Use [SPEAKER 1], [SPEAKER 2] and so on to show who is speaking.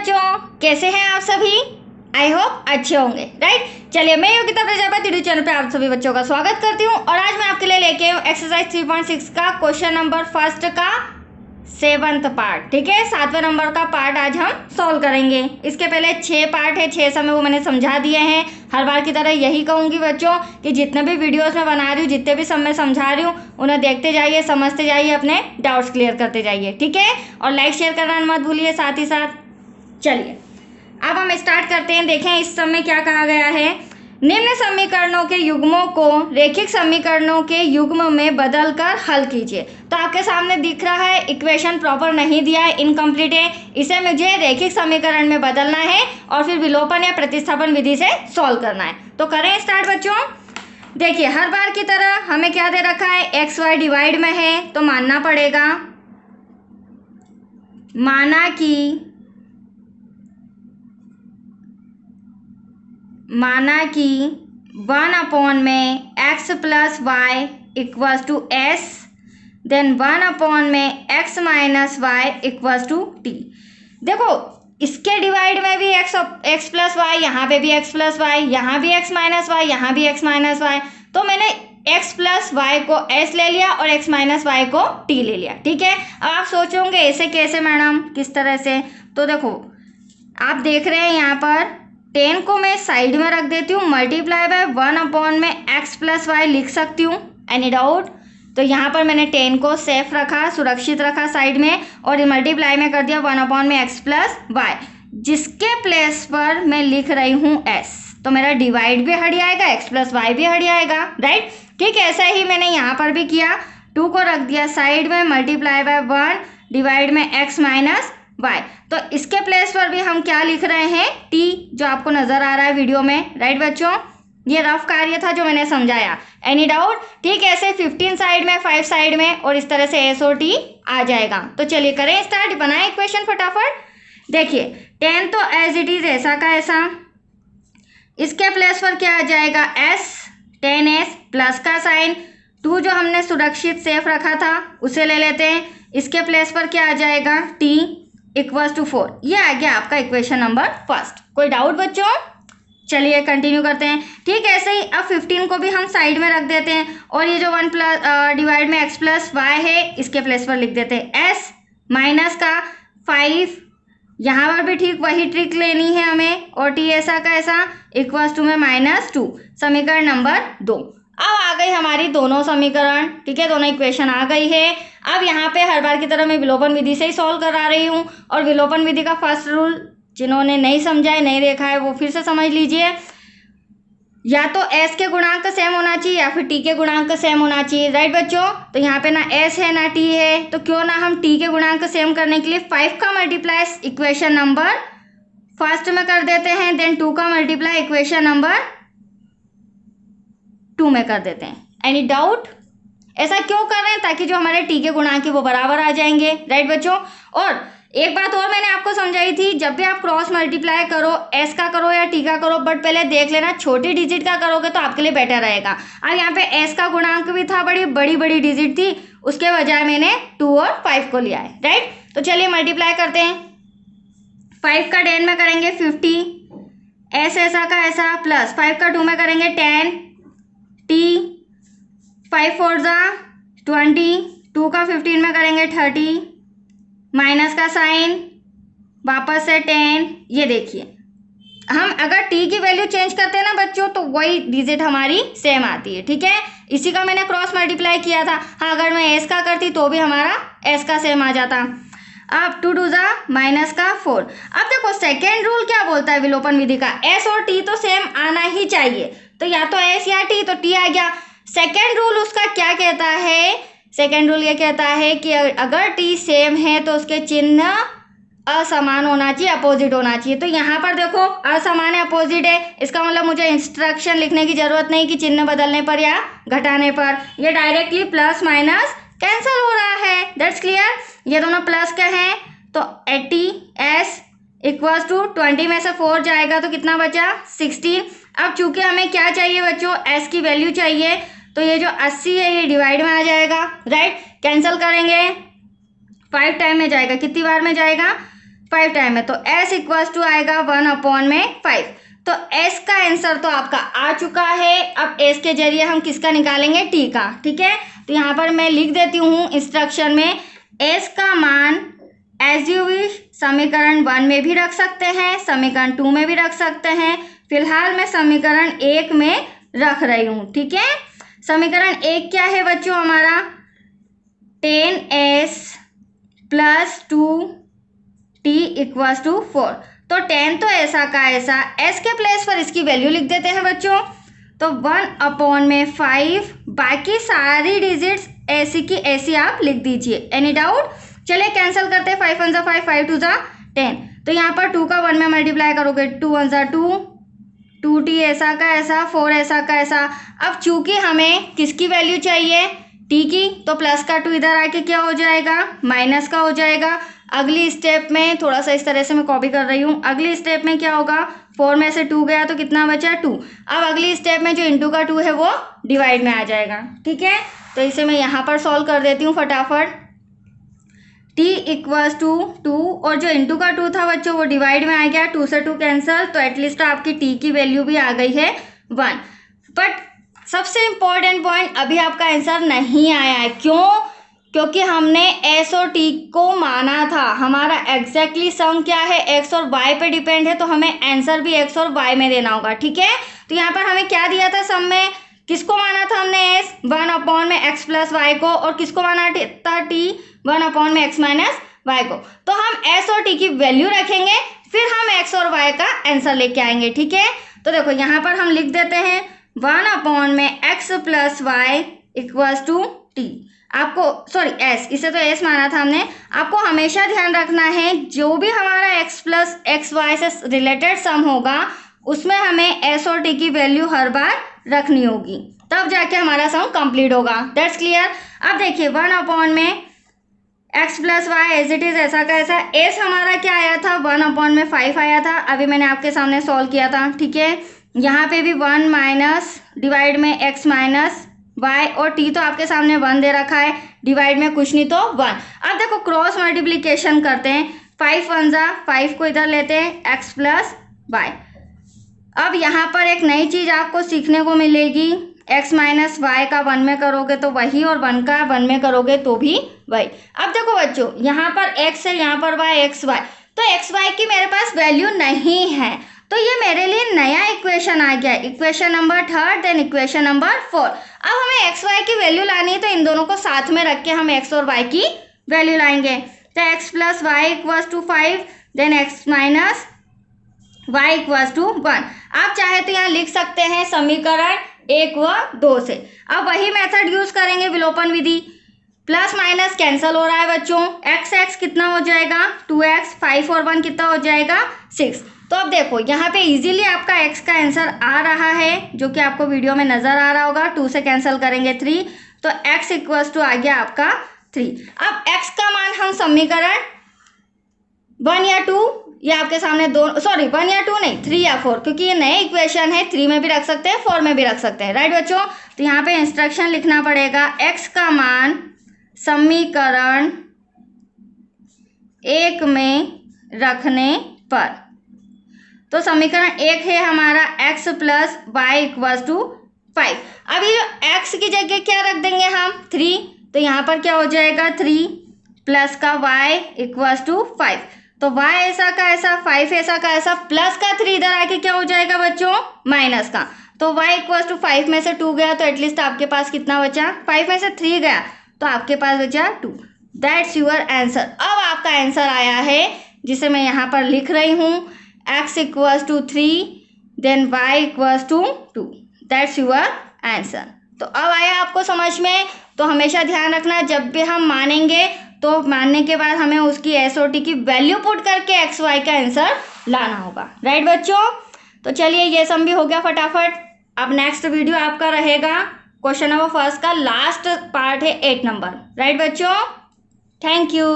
[SPEAKER 1] बच्चों, कैसे हैं आप सभी। आई होप अच्छे होंगे, राइट। चलिए, मैं योगिता प्रजापति यूट्यूब चैनल पे आप सभी बच्चों का स्वागत करती हूँ और आज मैं आपके लिए लेके आई हूँ एक्सरसाइज 3.6 का क्वेश्चन नंबर फर्स्ट का 7th पार्ट। ठीक है, 7वें नंबर का पार्ट आज हम सॉल्व करेंगे। इसके पहले 6 पार्ट है, 6 समय वो मैंने समझा दिए हैं। हर बार की तरह यही कहूंगी बच्चों कि जितने भी वीडियोस मैं बना रही हूँ, जितने भी समय समझा रही हूँ, उन्हें देखते जाइए, समझते जाइए, अपने डाउट्स क्लियर करते जाइए। ठीक है, और लाइक शेयर करना मत भूलिए साथ ही साथ। चलिए, अब हम स्टार्ट करते हैं। देखें इस समय क्या कहा गया है। निम्न समीकरणों के युग्मों को रेखिक समीकरणों के युग्म में बदलकर हल कीजिए। तो आपके सामने दिख रहा है इक्वेशन प्रॉपर नहीं दिया है, इनकम्प्लीट है। इसे मुझे रेखिक समीकरण में बदलना है और फिर विलोपन या प्रतिस्थापन विधि से सॉल्व करना है। तो करें स्टार्ट बच्चों। देखिए, हर बार की तरह हमें क्या दे रखा है, एक्स वाई डिवाइड में है तो मानना पड़ेगा, माना कि 1 में x plus y equals to s, then 1 में x minus y equals to t. देखो, इसके डिवाइड में भी x प्लस वाई, यहाँ पे भी x प्लस वाई, यहाँ भी x माइनस वाई, यहाँ भी x माइनस वाई। तो मैंने x प्लस वाई को s ले लिया और x माइनस वाई को t ले लिया। ठीक है, अब आप सोचोगे ऐसे कैसे मैडम, किस तरह से। तो देखो, आप देख रहे हैं यहाँ पर 10 को मैं साइड में रख देती हूँ, मल्टीप्लाई बाय 1 में x प्लस वाई लिख सकती हूँ। Any doubt? तो यहाँ पर मैंने 10 को सेफ रखा, सुरक्षित रखा साइड में, और मल्टीप्लाई में कर दिया 1 में x प्लस वाई, जिसके प्लेस पर मैं लिख रही हूँ s। तो मेरा डिवाइड भी हट जाएगा, x प्लस वाई भी हट जाएगा, राइट। ठीक, ऐसा ही मैंने यहाँ पर भी किया। 2 को रख दिया साइड में, मल्टीप्लाई बाय 1 डिवाइड में x माइनस वाई। तो इसके प्लेस पर भी हम क्या लिख रहे हैं, t, जो आपको नजर आ रहा है वीडियो में, राइट बच्चों। ये रफ कार्य था जो मैंने समझाया। Any doubt? ठीक, ऐसे 15 साइड में, 5 साइड में, और इस तरह से s और t आ जाएगा। तो चलिए करें स्टार्ट, बनाएं इक्वेशन फटाफट। देखिए, 10 तो एज इट इज ऐसा का ऐसा, इसके प्लेस पर क्या आ जाएगा, s, 10s प्लस का साइन, 2 जो हमने सुरक्षित सेफ रखा था उसे ले लेते हैं, इसके प्लेस पर क्या आ जाएगा, t इक्वल्स टू 4। ये आ गया आपका इक्वेशन नंबर फर्स्ट। कोई डाउट बच्चों? चलिए कंटिन्यू करते हैं। ठीक, ऐसे ही अब 15 को भी हम साइड में रख देते हैं, और ये जो 1 प्लस डिवाइड में x प्लस वाई है, इसके प्लेस पर लिख देते हैं s माइनस का 5। यहाँ पर भी ठीक वही ट्रिक लेनी है हमें, और t ऐसा का ऐसा इक्वल्स टू में -2। समीकरण नंबर 2। अब आ गई हमारी दोनों समीकरण। ठीक है, दोनों इक्वेशन आ गई है। अब यहाँ पे हर बार की तरह मैं विलोपन विधि से ही सॉल्व करा रही हूँ, और विलोपन विधि का फर्स्ट रूल जिन्होंने नहीं समझा है, नहीं देखा है, वो फिर से समझ लीजिए। या तो s के गुणांक सेम होना चाहिए या फिर t के गुणांक सेम होना चाहिए, राइट बच्चों। तो यहाँ पे ना s है ना t है, तो क्यों ना हम t के गुणांक सेम करने के लिए 5 का मल्टीप्लाई इक्वेशन नंबर फर्स्ट में कर देते हैं, देन 2 का मल्टीप्लाई इक्वेशन नंबर 2 में कर देते हैं। Any doubt? ऐसा क्यों कर रहे हैं, ताकि जो हमारे t के गुणांक है वो बराबर आ जाएंगे, राइट बच्चों। और एक बात और मैंने आपको समझाई थी, जब भी आप क्रॉस मल्टीप्लाई करो, s का करो या t का करो, बट पहले देख लेना छोटी डिजिट का करोगे तो आपके लिए बेटर रहेगा। अब यहाँ पे s का गुणांक भी था, बड़ी बड़ी डिजिट थी, उसके बजाय मैंने 2 और 5 को लिया है, राइट। तो चलिए मल्टीप्लाई करते हैं। 5 का 10 में करेंगे 50, s ऐसा का ऐसा, प्लस 5 का 2 में करेंगे 10 t, 5 4 जा 20, 2 का 15 में करेंगे 30, माइनस का साइन, वापस से 10। ये देखिए, हम अगर t की वैल्यू चेंज करते हैं ना बच्चों, तो वही डिजिट हमारी सेम आती है। ठीक है, इसी का मैंने क्रॉस मल्टीप्लाई किया था। हाँ, अगर मैं s का करती तो भी हमारा s का सेम आ जाता। अब 2 2 जा -4। अब देखो, सेकेंड रूल क्या बोलता है विलोपन विधि का, s और t तो सेम आना ही चाहिए। तो या तो s या t, तो t आ गया। सेकेंड रूल उसका क्या कहता है, सेकेंड रूल ये कहता है कि अगर t सेम है तो उसके चिन्ह असमान होना चाहिए, अपोजिट होना चाहिए। तो यहाँ पर देखो, असमान है, अपोजिट है, इसका मतलब मुझे इंस्ट्रक्शन लिखने की जरूरत नहीं कि चिन्ह बदलने पर या घटाने पर, ये डायरेक्टली प्लस माइनस कैंसिल हो रहा है। That's clear. ये दोनों प्लस के हैं, तो 80s इक्वल्स टू 20 में से 4 जाएगा तो कितना बचा, 16। अब चूंकि हमें क्या चाहिए बच्चों, s की वैल्यू चाहिए, तो ये जो 80 है ये डिवाइड में आ जाएगा, राइट। कैंसिल करेंगे, 5 टाइम में जाएगा, कितनी बार में जाएगा, 5 टाइम है, तो s इक्वल्स टू आएगा 1/5। तो s का आंसर तो आपका आ चुका है। अब s के जरिए हम किसका निकालेंगे, t का। ठीक है, तो यहाँ पर मैं लिख देती हूँ इंस्ट्रक्शन में, s का मान एज यू विश समीकरण 1 में भी रख सकते हैं, समीकरण 2 में भी रख सकते हैं। फिलहाल मैं समीकरण 1 में रख रही हूँ। ठीक है, समीकरण 1 क्या है बच्चों हमारा, 10s + 2t = 4। तो 10 तो ऐसा का ऐसा, s के प्लेस पर इसकी वैल्यू लिख देते हैं बच्चों। तो 1/5, बाकी सारी डिजिट्स ऐसी की ऐसी आप लिख दीजिए। Any doubt? चलिए कैंसिल करते हैं, 5 1 5, 5 2 10। तो यहाँ पर 2 का 1 में मल्टीप्लाई करोगे, 2 1 2, 2t ऐसा का ऐसा, 4 ऐसा का ऐसा। अब चूंकि हमें किसकी वैल्यू चाहिए, t की, तो प्लस का 2 इधर आके क्या हो जाएगा, माइनस का हो जाएगा। अगली स्टेप में थोड़ा सा इस तरह से मैं कॉपी कर रही हूँ, अगली स्टेप में क्या होगा, 4 में से 2 गया तो कितना बचा, 2। अब अगली स्टेप में जो इंटू का 2 है वो डिवाइड में आ जाएगा। ठीक है, तो इसे मैं यहाँ पर सॉल्व कर देती हूँ फटाफट। t = 2 और जो इंटू का 2 था बच्चों वो डिवाइड में आ गया, 2 से 2 कैंसिल, तो एटलीस्ट आपकी t की वैल्यू भी आ गई है 1। बट सबसे इम्पोर्टेंट पॉइंट, अभी आपका आंसर नहीं आया है। क्यों? क्योंकि हमने s और t को माना था। हमारा एग्जैक्टली सम क्या है, x और y पे डिपेंड है, तो हमें आंसर भी x और y में देना होगा। ठीक है, तो यहाँ पर हमें क्या दिया था सम में, किसको माना था हमने s 1/x + y को, और किसको माना था t 1/x - y को। तो हम s और t की वैल्यू रखेंगे, फिर हम x और y का आंसर लेके आएंगे। ठीक है, तो देखो यहाँ पर हम लिख देते हैं 1/x + y = t। आपको सॉरी s, इसे तो s माना था हमने। आपको हमेशा ध्यान रखना है जो भी हमारा x + xy से रिलेटेड सम होगा उसमें हमें s और t की वैल्यू हर बार रखनी होगी, तब जाके हमारा सम कंप्लीट होगा। That's clear? अब देखिए 1/x + y as it is ऐसा का ऐसा। s हमारा क्या आया था, 1/5 आया था, अभी मैंने आपके सामने सॉल्व किया था। ठीक है, यहाँ पे भी 1 माइनस डिवाइड में x माइनस y, और t तो आपके सामने 1 दे रखा है, डिवाइड में कुछ नहीं तो 1। अब देखो क्रॉस मल्टीप्लीकेशन करते हैं, 5 1 5 को इधर लेते हैं, x + y। अब यहाँ पर एक नई चीज़ आपको सीखने को मिलेगी, x माइनस वाई का 1 में करोगे तो वही, और 1 का 1 में करोगे तो भी वही। अब देखो बच्चों, यहाँ पर x है, यहाँ पर y, एक्स वाई, तो एक्स वाई की मेरे पास वैल्यू नहीं है, तो ये मेरे लिए नया इक्वेशन आ गया, equation number 3, then equation number 4। अब हमें एक्स वाई की वैल्यू लानी है, तो इन दोनों को साथ में रख के हम एक्स और वाई की वैल्यू लाएंगे। तो x + y = 5, then x minus y = 1। आप चाहे तो यहाँ लिख सकते हैं समीकरण 1 व 2 से। अब वही मेथड यूज करेंगे, विलोपन विधि। प्लस माइनस कैंसल हो रहा है बच्चों, x कितना हो जाएगा 2x, 5 और 1 कितना हो जाएगा 6। तो अब देखो यहाँ पे इजीली आपका x का आंसर आ रहा है, जो कि आपको वीडियो में नजर आ रहा होगा। 2 से कैंसिल करेंगे 3, तो x = आ गया आपका 3। अब x का मान हम समीकरण 1 या 2, ये आपके सामने दो, सॉरी 1 या 2 नहीं, 3 या 4, क्योंकि ये नए इक्वेशन है, 3 में भी रख सकते हैं, 4 में भी रख सकते हैं, राइट बच्चों। तो यहाँ पे इंस्ट्रक्शन लिखना पड़ेगा, x का मान समीकरण 1 में रखने पर। तो समीकरण 1 है हमारा x + y = 5। अब ये जो x की जगह क्या रख देंगे हम 3, तो यहाँ पर क्या हो जाएगा 3 प्लस का y = 5। तो y ऐसा का ऐसा, 5 ऐसा का ऐसा, प्लस का 3 इधर आके क्या हो जाएगा बच्चों माइनस का। तो y = 5 में से 2 गया, तो एटलीस्ट आपके पास कितना बचा, 5 में से 3 गया तो आपके पास बचा 2। That's your answer. अब आपका आंसर आया है, जिसे मैं यहाँ पर लिख रही हूँ, x = 3, then y = 2। That's your answer. तो अब आया आपको समझ में। तो हमेशा ध्यान रखना, जब भी हम मानेंगे तो मानने के बाद हमें उसकी एस और टी की वैल्यू पुट करके एक्स वाई का आंसर लाना होगा, राइट बच्चों। तो चलिए ये सम भी हो गया फटाफट। अब नेक्स्ट वीडियो आपका रहेगा क्वेश्चन नंबर 1 का लास्ट पार्ट है 8 नंबर, राइट बच्चों। Thank you.